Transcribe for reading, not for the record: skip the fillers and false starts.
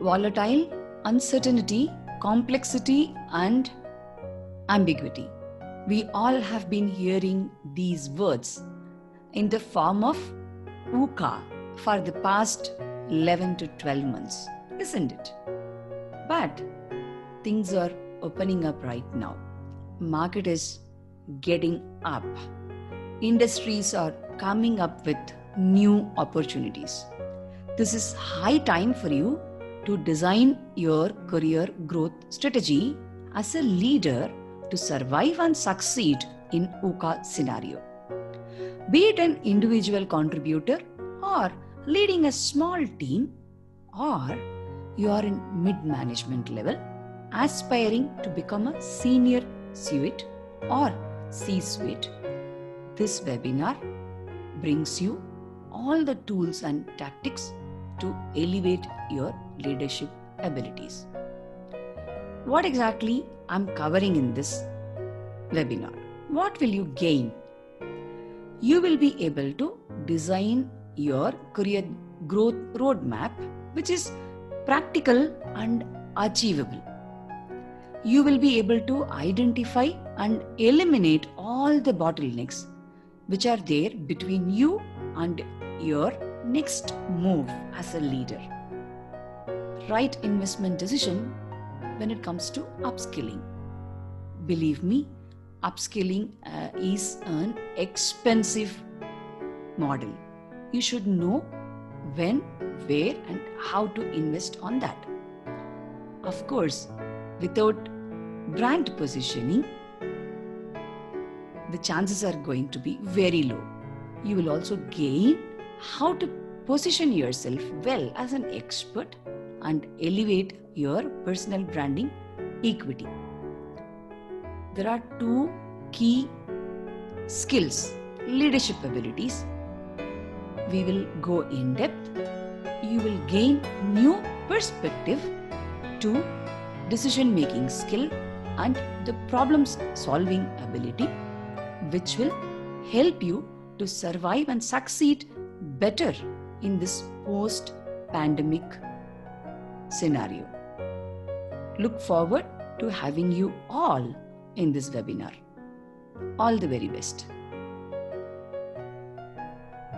volatile, uncertainty, complexity, and ambiguity. We all have been hearing these words in the form of VUCA for the past 11 to 12 months, isn't it? But things are opening up right now. Market is getting up. Industries are coming up with new opportunities. This is high time for you to design your career growth strategy as a leader to survive and succeed in VUCA scenario. Be it an individual contributor or leading a small team, or you are in mid-management level aspiring to become a senior suite or C-suite, this webinar brings you all the tools and tactics to elevate your leadership abilities. What exactly I'm covering in this webinar? What will you gain? You will be able to design your career growth roadmap, which is practical and achievable. You will be able to identify and eliminate all the bottlenecks which are there between you and your next move as a leader. Right investment decision when it comes to upskilling. Believe me, upskilling is an expensive model. You should know when, where, and how to invest on that. Of course, without brand positioning, the chances are going to be very low. You will also gain how to position yourself well as an expert and elevate your personal branding equity. There are two key skills, leadership abilities. We will go in depth. You will gain new perspective to decision-making skill and the problem-solving ability, which will help you to survive and succeed better in this post-pandemic scenario. Look forward to having you all in this webinar. All the very best.